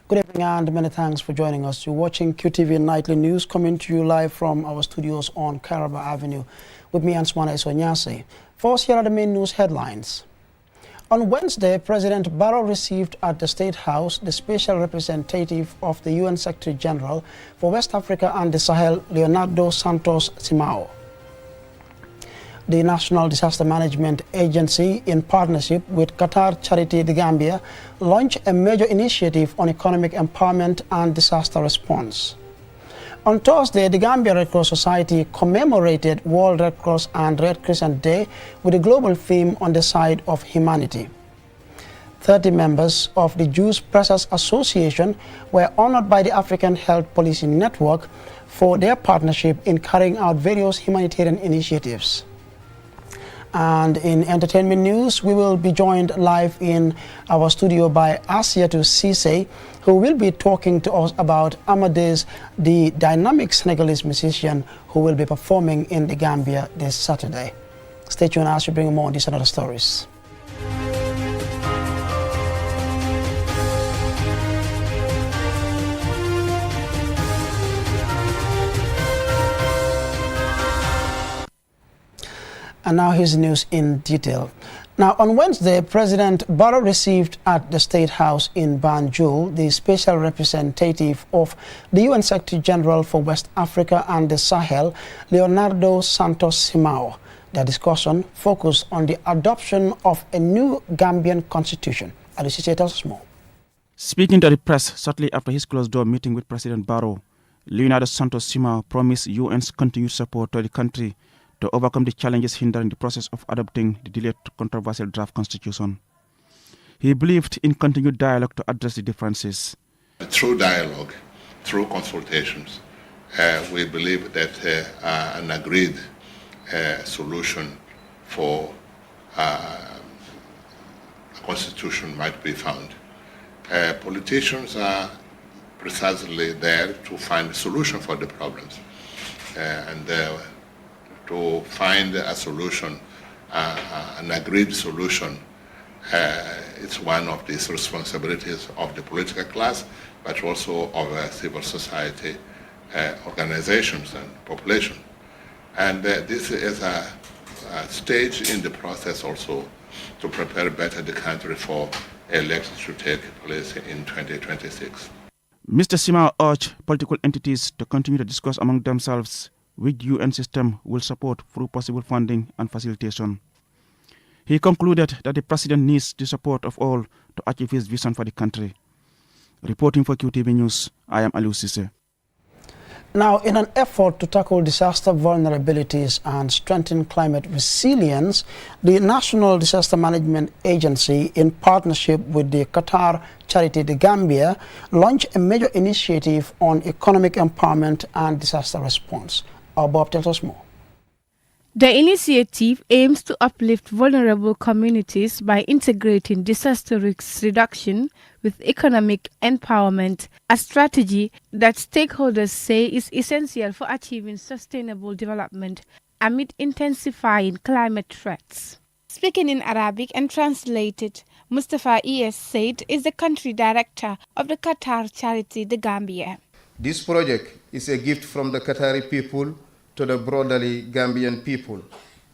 Good evening and many thanks for joining us. You're watching QTV Nightly News coming to you live from our studios on Caraba Avenue. With me, Answana Isonyase. First, here are the main news headlines. On Wednesday, President Barrow received at the State House the special representative of the UN Secretary General for West Africa and the Sahel, Leonardo Santos Simao. The National Disaster Management Agency, in partnership with Qatar Charity The Gambia, launched a major initiative on economic empowerment and disaster response. On Thursday, the Gambia Red Cross Society commemorated World Red Cross and Red Crescent Day with a global theme on the side of humanity. 30 members of the Jews Pressers Association were honored by the African Health Policy Network for their partnership in carrying out various humanitarian initiatives. And in entertainment news, we will be joined live in our studio by Asiatu Cisse, who will be talking to us about Amadeus, the dynamic Senegalese musician who will be performing in the Gambia this Saturday. Stay tuned as we bring more on these and other stories. And now here's the news in detail. Now, on Wednesday, President Barrow received at the State House in Banjul the special representative of the UN Secretary General for West Africa and the Sahel, Leonardo Santos Simao. The discussion focused on the adoption of a new Gambian constitution. Alicia tells us more. Speaking to the press shortly after his closed-door meeting with President Barrow, Leonardo Santos Simao promised UN's continued support to the country to overcome the challenges hindering the process of adopting the delayed controversial draft constitution. He believed in continued dialogue to address the differences. Through dialogue, through consultations, we believe that an agreed solution for a constitution might be found. Politicians are precisely there to find a solution for the problems. To find a solution, an agreed solution, it's one of these responsibilities of the political class, but also of civil society organizations and population. And this is a stage in the process also to prepare better the country for elections to take place in 2026. Mr. Simao urged political entities to continue to discuss among themselves which UN system will support through possible funding and facilitation. He concluded that the President needs the support of all to achieve his vision for the country. Reporting for QTV News, I am Aliu Cisse. Now, in an effort to tackle disaster vulnerabilities and strengthen climate resilience, the National Disaster Management Agency, in partnership with the Qatar Charity The Gambia, launched a major initiative on economic empowerment and disaster response. Bob tells us more. The initiative aims to uplift vulnerable communities by integrating disaster risk reduction with economic empowerment, a strategy that stakeholders say is essential for achieving sustainable development amid intensifying climate threats. Speaking in Arabic and translated, Mustafa E.S. Said is the country director of the Qatar Charity The Gambia. This project is a gift from the Qatari people to the broadly Gambian people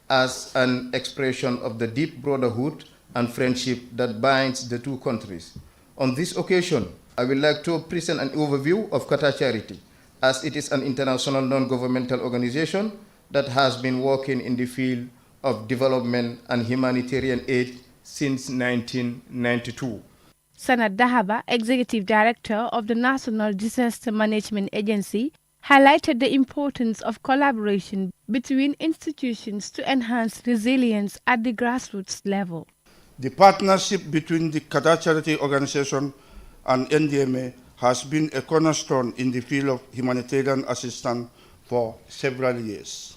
as an expression of the deep brotherhood and friendship that binds the two countries. On this occasion, I would like to present an overview of Qatar Charity, as it is an international non-governmental organization that has been working in the field of development and humanitarian aid since 1992. Sanad Dahaba, Executive Director of the National Disaster Management Agency, highlighted the importance of collaboration between institutions to enhance resilience at the grassroots level. The partnership between the Qatar Charity Organization and NDMA has been a cornerstone in the field of humanitarian assistance for several years,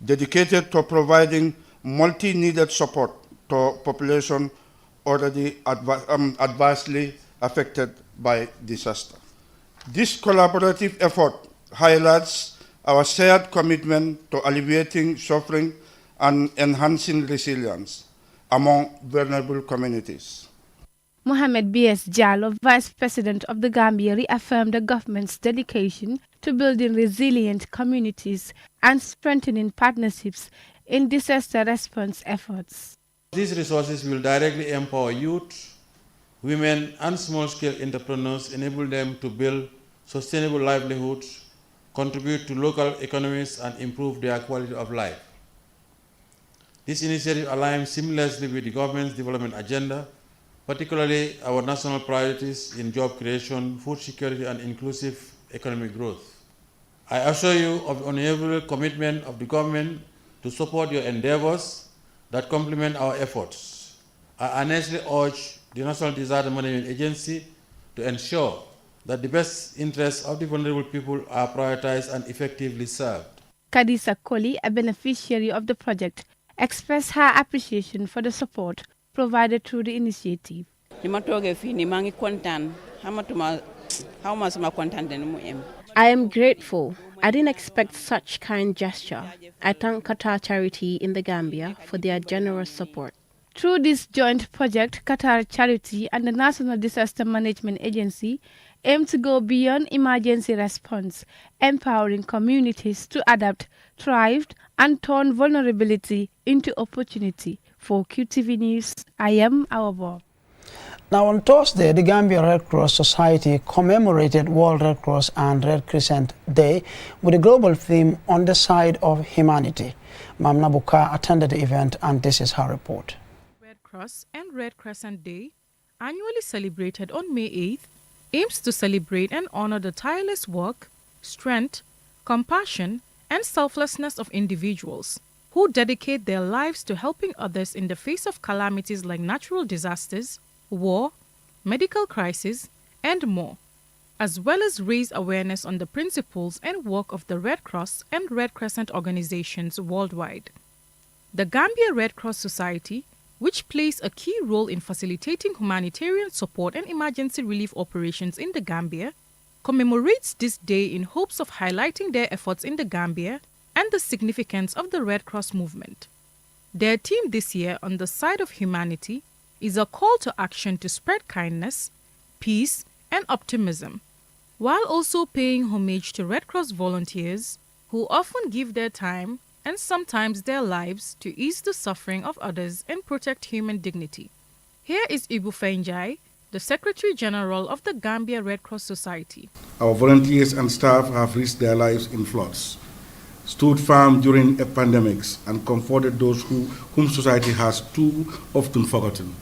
dedicated to providing multi-needed support to population already adversely affected by disaster. This collaborative effort highlights our shared commitment to alleviating suffering and enhancing resilience among vulnerable communities. Mohamed B.S. Jallo, Vice President of the Gambia, reaffirmed the government's dedication to building resilient communities and strengthening partnerships in disaster response efforts. These resources will directly empower youth, women, and small-scale entrepreneurs, enable them to build sustainable livelihoods, contribute to local economies, and improve their quality of life. This initiative aligns seamlessly with the government's development agenda, particularly our national priorities in job creation, food security, and inclusive economic growth. I assure you of the unwavering commitment of the government to support your endeavors that complement our efforts. I earnestly urge the National Disaster Management Agency to ensure that the best interests of the vulnerable people are prioritized and effectively served. Kadisa Koli, a beneficiary of the project, expressed her appreciation for the support provided through the initiative. I am grateful. I didn't expect such kind gesture. I thank Qatar Charity in the Gambia for their generous support. Through this joint project, Qatar Charity and the National Disaster Management Agency aim to go beyond emergency response, empowering communities to adapt, thrive, and turn vulnerability into opportunity. For QTV News, I am Awabo. Now on Thursday, the Gambia Red Cross Society commemorated World Red Cross and Red Crescent Day with a global theme on the side of humanity. Mam Nabuka attended the event and this is her report. Red Cross and Red Crescent Day, annually celebrated on May 8th, aims to celebrate and honor the tireless work, strength, compassion, and selflessness of individuals who dedicate their lives to helping others in the face of calamities like natural disasters, war, medical crisis, and more, as well as raise awareness on the principles and work of the Red Cross and Red Crescent organizations worldwide. The Gambia Red Cross Society, which plays a key role in facilitating humanitarian support and emergency relief operations in the Gambia, commemorates this day in hopes of highlighting their efforts in the Gambia and the significance of the Red Cross movement. Their theme this year, On the Side of Humanity, is a call to action to spread kindness, peace, and optimism, while also paying homage to Red Cross volunteers who often give their time and sometimes their lives to ease the suffering of others and protect human dignity. Here is Ibu Fainjai, the Secretary General of the Gambia Red Cross Society. Our volunteers and staff have risked their lives in floods, stood firm during pandemics, and comforted those whom society has too often forgotten.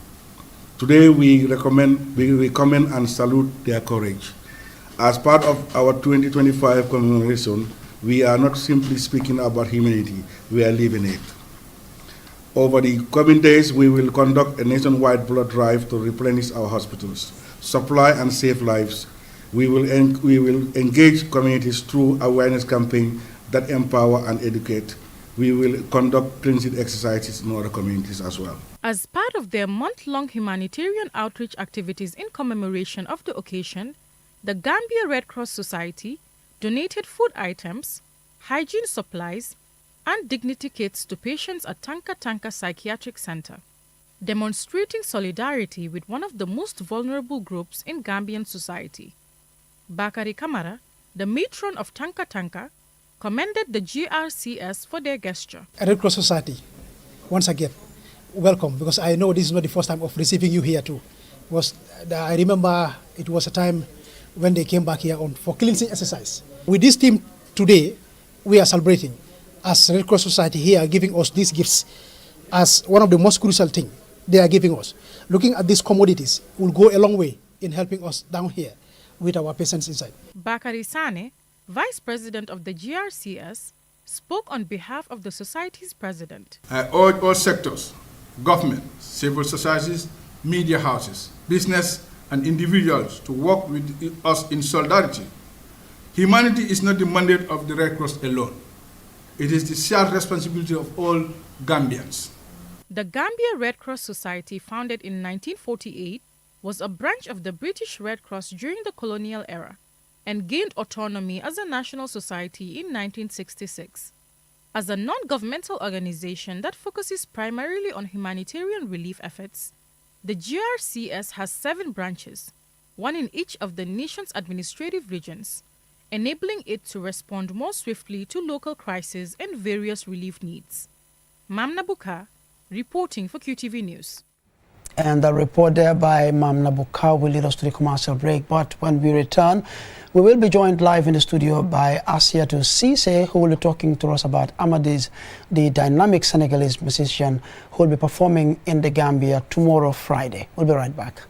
Today, we recommend and salute their courage. As part of our 2025 commemoration, we are not simply speaking about humanity, we are living it. Over the coming days, we will conduct a nationwide blood drive to replenish our hospitals, supply and save lives. We will engage communities through awareness campaigns that empower and educate. We will conduct cleansing exercises in other communities as well. As part of their month-long humanitarian outreach activities in commemoration of the occasion, the Gambia Red Cross Society donated food items, hygiene supplies, and dignity kits to patients at Tanka Tanka Psychiatric Center, demonstrating solidarity with one of the most vulnerable groups in Gambian society. Bakari Kamara, the matron of Tanka Tanka, commended the GRCS for their gesture. Red Cross Society, once again, welcome, because I know this is not the first time of receiving you here too. I remember it was a time when they came back here for cleansing exercise. With this team today, we are celebrating as Red Cross Society here, giving us these gifts as one of the most crucial things they are giving us. Looking at these commodities will go a long way in helping us down here with our patients inside. Bakari Sane, Vice President of the GRCS, spoke on behalf of the Society's president. I urge all sectors, government, civil societies, media houses, business, and individuals to work with us in solidarity. Humanity is not the mandate of the Red Cross alone. It is the shared responsibility of all Gambians. The Gambia Red Cross Society, founded in 1948, was a branch of the British Red Cross during the colonial era and gained autonomy as a national society in 1966. As a non-governmental organization that focuses primarily on humanitarian relief efforts, The GRCS has 7 branches, one in each of the nation's administrative regions, enabling it to respond more swiftly to local crises and various relief needs. Mamna Buka, reporting for QTV News. And the report there by Mamna Buka will lead us to the commercial break. But when we return, we will be joined live in the studio by Asiatu Cisse, who will be talking to us about Amadis, the dynamic Senegalese musician who will be performing in the Gambia tomorrow, Friday. We'll be right back.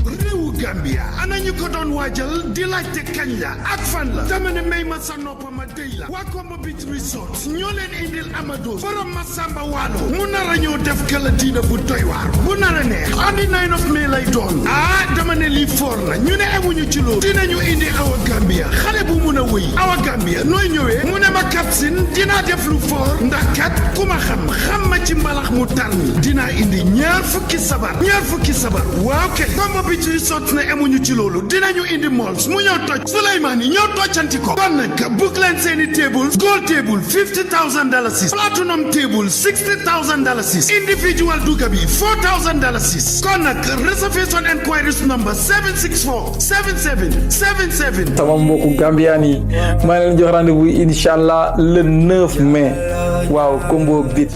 réewu Gambia ana ñu ko doon waajal di laajte kañ la ak fan la dama ne may ma sa nopp ma dey la waa Kombo Beach Resort ñoo leen indil Amados borom Masamba Waalo mu nar a ñëw def kala diina bu doy waar bu nar a neex on the 9 of May lay doon dama ne lii foor na ñu ne amuñu ci loolu dinañu indi Awa Gambia xale bu mun a wëy Awa Gambia nooy ñëwee mu ne ma Kapsin dinaa def lu foor ndax kat ku ma xam ma ci mbalax mu tar mi dinaa indi ñaar fukki sabar waaw kay Kombo Beach Resort ne amuñu ci loolu dinañu indi malls mu ñëw toj Souleymane yi ñëw toccanti ko kon nag book leen seeni tables gold table $50,000 platinum table $60,000 individual duga bi $4,000 kon nag reservation enquiries number 764-7777 sama mbokku Gambian yi maa leen jox rendez-vous inshallah le 9 mai waaw Kombo Beach.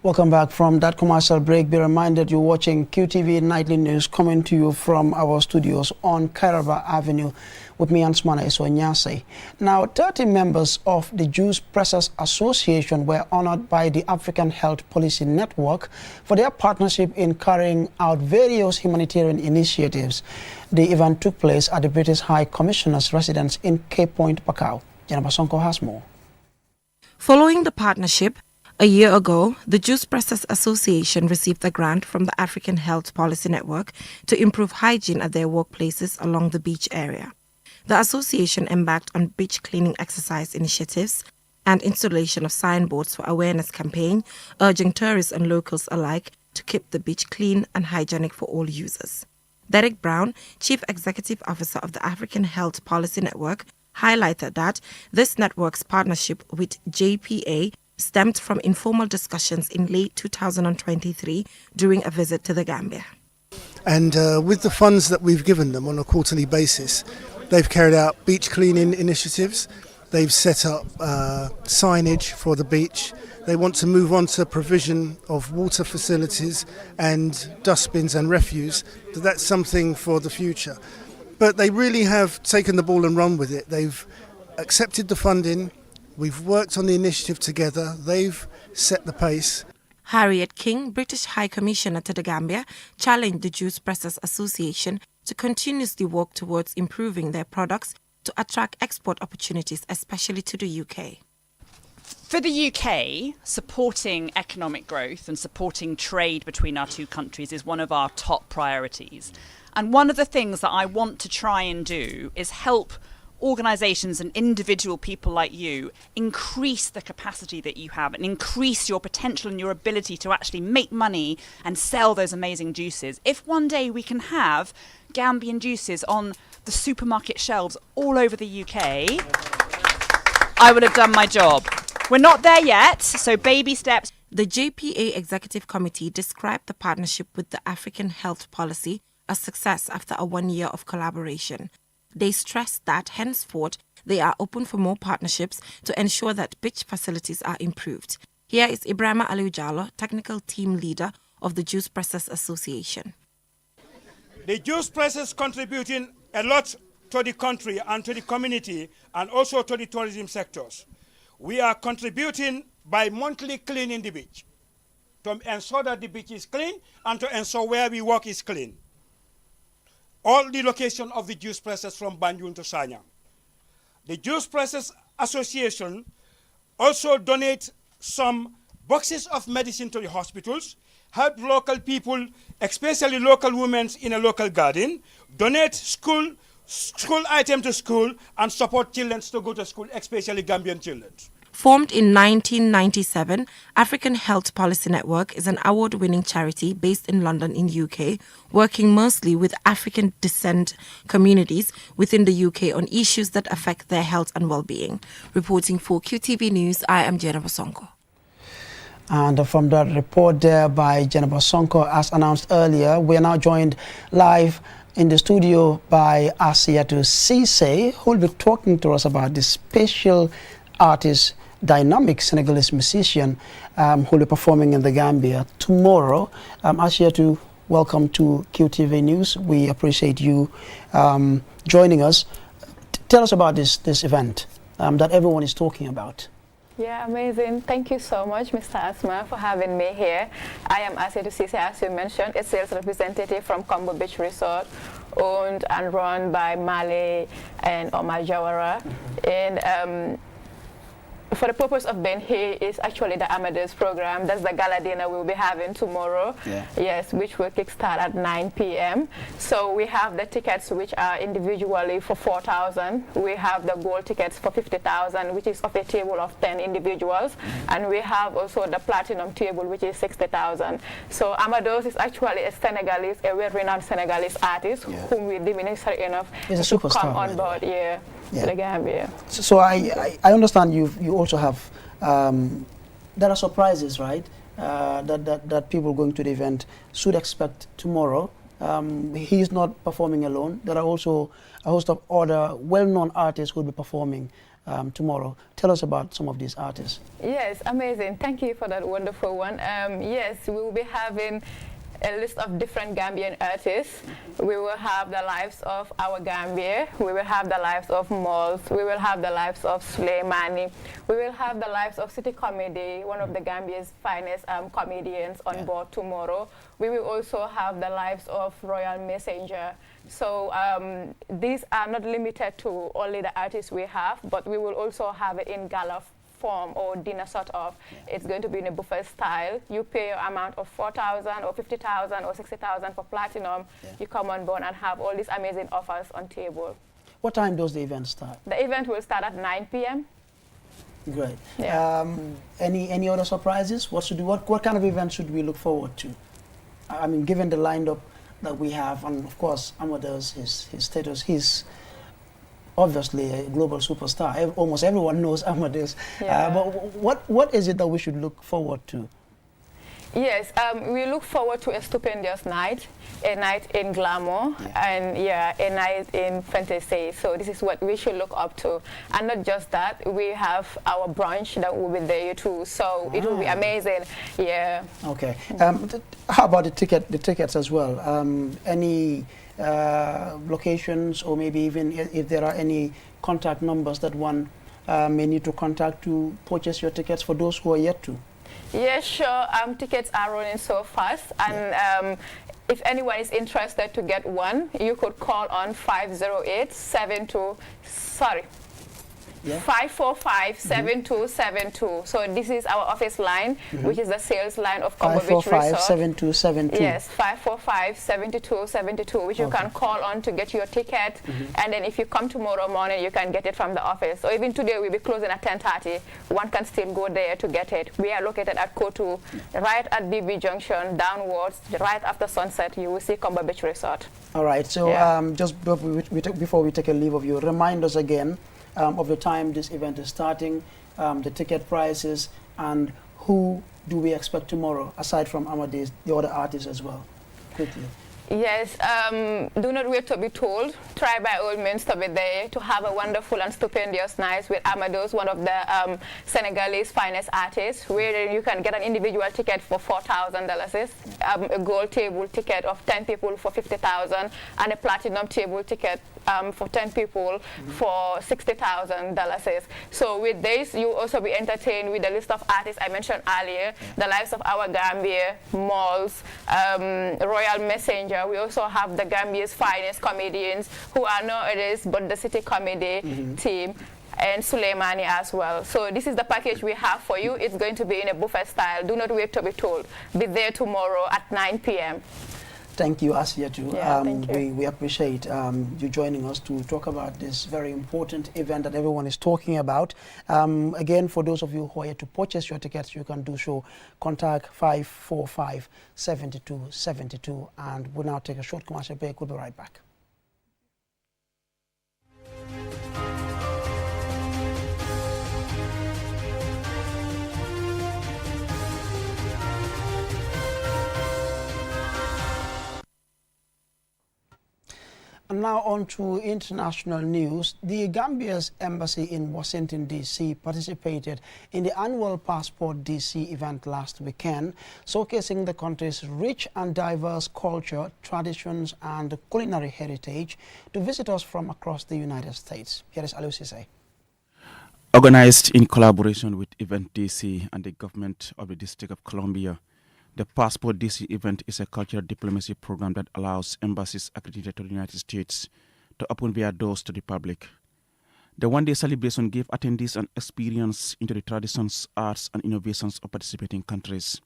Welcome back from that commercial break. Be reminded you're watching QTV Nightly News coming to you from our studios on Kairaba Avenue with me, Ansmana Isonyase. Now, 30 members of the Juice Pressers Association were honored by the African Health Policy Network for their partnership in carrying out various humanitarian initiatives. The event took place at the British High Commissioner's residence in Cape Point, Pacau. Janaba Sonko has more. Following the partnership, a year ago, the Juice Pressers Association received a grant from the African Health Policy Network to improve hygiene at their workplaces along the beach area. The association embarked on beach cleaning exercise initiatives and installation of signboards for awareness campaign, urging tourists and locals alike to keep the beach clean and hygienic for all users. Derek Brown, Chief Executive Officer of the African Health Policy Network, highlighted that this network's partnership with JPA stemmed from informal discussions in late 2023 during a visit to the Gambia. And with the funds that we've given them on a quarterly basis, They've carried out beach cleaning initiatives. They've set up signage for the beach. They want to move on to provision of water facilities and dustbins and refuse. So that's something for the future. But they really have taken the ball and run with it. They've accepted the funding. We've worked on the initiative together. They've set the pace. Harriet King, British High Commissioner to the Gambia, challenged the Juice Pressers Association to continuously work towards improving their products to attract export opportunities, especially to the UK. For the UK, supporting economic growth and supporting trade between our two countries is one of our top priorities. And one of the things that I want to try and do is help organisations and individual people like you increase the capacity that you have and increase your potential and your ability to actually make money and sell those amazing juices. If one day we can have Gambian juices on the supermarket shelves all over the UK, I would have done my job. We're not there yet, so baby steps. The JPA Executive Committee described the partnership with the African Health Policy a success after a 1 year of collaboration. They stressed that henceforth they are open for more partnerships to ensure that beach facilities are improved. Here is Ibrahima Aliou Jallo, Technical Team Leader of the Juice Pressers Association. The juice pressers contributing a lot to the country and to the community and also to the tourism sectors. We are contributing by monthly cleaning the beach to ensure that the beach is clean and to ensure where we work is clean. All the location of the juice pressers from Banjul to Sanyang. The Juice Pressers Association also donate some boxes of medicine to the hospitals, help local people, especially local women in a local garden, donate school item to school, and support children to go to school, especially Gambian children. Formed in 1997, African Health Policy Network is an award-winning charity based in London in UK, working mostly with African descent communities within the UK on issues that affect their health and well-being. Reporting for QTV News, I am Jennifer Sonko. And from that report there by Jennifer Sonko, as announced earlier, we are now joined live in the studio by Asiatu Cisse, who will be talking to us about this special artist, dynamic Senegalese musician who will be performing in the Gambia tomorrow. Asiatu, welcome to QTV News. We appreciate you joining us. Tell us about this event that everyone is talking about. Yeah, amazing. Thank you so much, Mr. Asma, for having me here. I am Asiatu Cisse, as you mentioned, a sales representative from Combo Beach Resort, owned and run by Male and Omar Jawara. And for the purpose of being here is actually the Amadeus program. That's the gala dinner we'll be having tomorrow. Yeah. Yes, which will kickstart at 9 p.m. So we have the tickets which are individually for 4,000. We have the gold tickets for 50,000, which is of a table of 10 individuals. And we have also the platinum table, which is 60,000. So Amadeus is actually a Senegalese, a well-renowned Senegalese artist whom we deem necessary enough to come on board to the Gambia. So I understand you also have, there are surprises, right, that people going to the event should expect tomorrow. He's not performing alone. There are also a host of other well-known artists who will be performing tomorrow. Tell us about some of these artists. Yes, amazing. Thank you for that wonderful one. Yes, we will be having a list of different Gambian artists. We will have the lives of our Gambia. We will have the lives of Mols. We will have the lives of Suleimani. We will have the lives of City Comedy, one of the Gambia's finest comedians on board tomorrow. We will also have the lives of Royal Messenger. So these are not limited to only the artists we have, but we will also have it in gala form or dinner sort of. It's going to be in a buffet style. You pay your amount of 4,000 or 50,000 or 60,000 for platinum. You come on board and have all these amazing offers on table. What time does the event start? The event will start at 9 p.m. Great. Yeah. Any other surprises? What kind of event should we look forward to? I mean, given the lineup that we have, and of course, Amadeus, his status, he's obviously a global superstar. Almost everyone knows Amadeus. But what is it that we should look forward to? Yes, we look forward to a stupendous night, a night in glamour, and a night in fantasy. So this is what we should look up to. And not just that, we have our brunch that will be there too. So it will be amazing. Yeah. Okay. How about the tickets as well? Any locations, or maybe even if there are any contact numbers that one may need to contact to purchase your tickets for those who are yet to? Yes, sure. Tickets are running so fast, and if anyone is interested to get one, you could call on 545-7272. So this is our office line, which is the sales line of Combo Beach Resort. 545-7272. Yes, 545-7272, which you can call on to get your ticket. And then if you come tomorrow morning, you can get it from the office. Or even today, we'll be closing at 10:30. One can still go there to get it. We are located at Kotu, right at DB Junction, downwards, right after sunset, you will see Combo Beach Resort. All right, so just before we take a leave of you, remind us again of the time this event is starting, the ticket prices, and who do we expect tomorrow, aside from Amadeus, the other artists as well, quickly. Yes, do not wait to be told. Try by all means to be there to have a wonderful and stupendous night with Amadeus, one of the Senegalese finest artists, where you can get an individual ticket for $4,000, a gold table ticket of 10 people for $50,000, and a platinum table ticket for 10 people for $60,000. So with this, you also be entertained with the list of artists I mentioned earlier, the likes of our Gambia, Malls, Royal Messenger. We also have the Gambia's finest comedians who are nowadays but the City Comedy team, and Suleimani as well. So this is the package we have for you. It's going to be in a buffet style. Do not wait to be told. Be there tomorrow at 9 p.m. Thank you, Asiatu. Thank you. We appreciate you joining us to talk about this very important event that everyone is talking about. Again, for those of you who are here to purchase your tickets, you can do so. Contact 545-7272, and we'll now take a short commercial break. We'll be right back. And now on to international news. The Gambia's embassy in Washington, D.C. participated in the annual Passport D.C. event last weekend, showcasing the country's rich and diverse culture, traditions, and culinary heritage to visitors from across the United States. Here is Alusise. Organized in collaboration with Event D.C. and the government of the District of Columbia, the Passport DC event is a cultural diplomacy program that allows embassies accredited to the United States to open their doors to the public. The one-day celebration gave attendees an experience into the traditions, arts, and innovations of participating countries.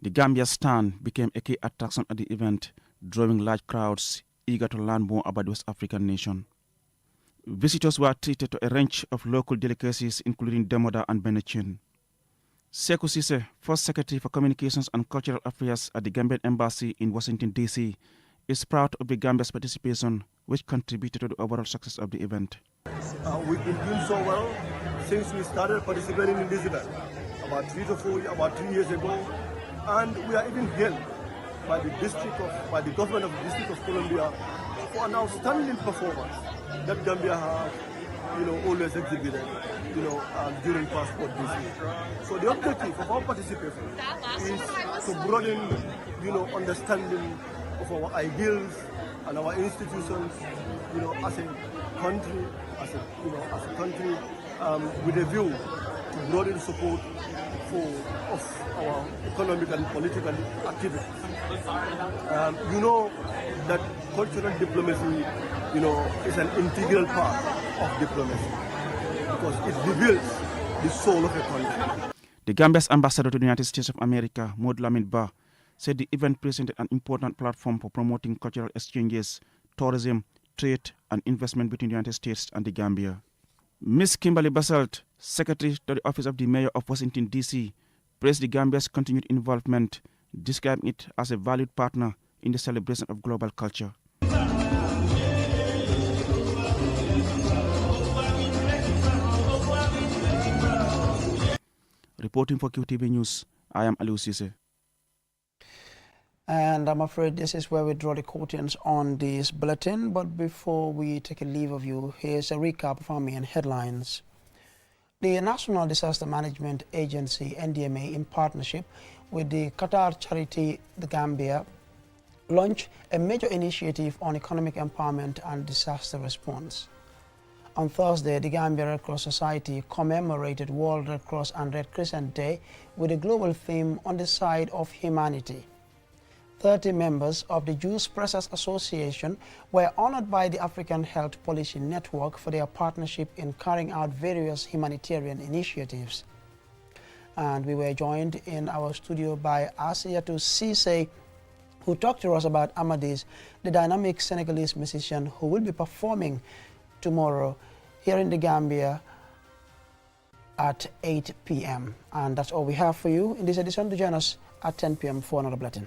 The Gambia stand became a key attraction at the event, drawing large crowds eager to learn more about the West African nation. Visitors were treated to a range of local delicacies, including Demoda and Benachin. Sekou Cisse, First Secretary for Communications and Cultural Affairs at the Gambian Embassy in Washington, D.C., is proud of the Gambia's participation, which contributed to the overall success of the event. We've been doing so well since we started participating in this event, about 3 years ago, and we are even hailed by the government of the District of Columbia for an outstanding performance that Gambia has always exhibited, during Passport DC. So the objective of our participation is to broaden, understanding of our ideals and our institutions, as a country, with a view to broaden support of our economic and political activities. You know that cultural diplomacy, is an integral part of diplomacy because it reveals the soul of a country. The Gambia's ambassador to the United States of America, Maud Lamin Ba, said the event presented an important platform for promoting cultural exchanges, tourism, trade, and investment between the United States and the Gambia. Ms. Kimberly Basalt, Secretary to the Office of the Mayor of Washington, D.C., praised the Gambia's continued involvement, describing it as a valued partner in the celebration of global culture. Reporting for QTV News, I am Aliou Cisse. And I'm afraid this is where we draw the curtains on this bulletin. But before we take a leave of you, here's a recap of our main headlines. The National Disaster Management Agency, NDMA, in partnership with the Qatar charity, the Gambia, launched a major initiative on economic empowerment and disaster response. On Thursday, the Gambia Red Cross Society commemorated World Red Cross and Red Crescent Day with a global theme on the side of humanity. 30 members of the Juice Pressers Association were honored by the African Health Policy Network for their partnership in carrying out various humanitarian initiatives. And we were joined in our studio by Asiatou Cisse, who talked to us about Amadis, the dynamic Senegalese musician who will be performing tomorrow here in the Gambia at 8 p.m. And that's all we have for you in this edition. To join us at 10 p.m. for another bulletin.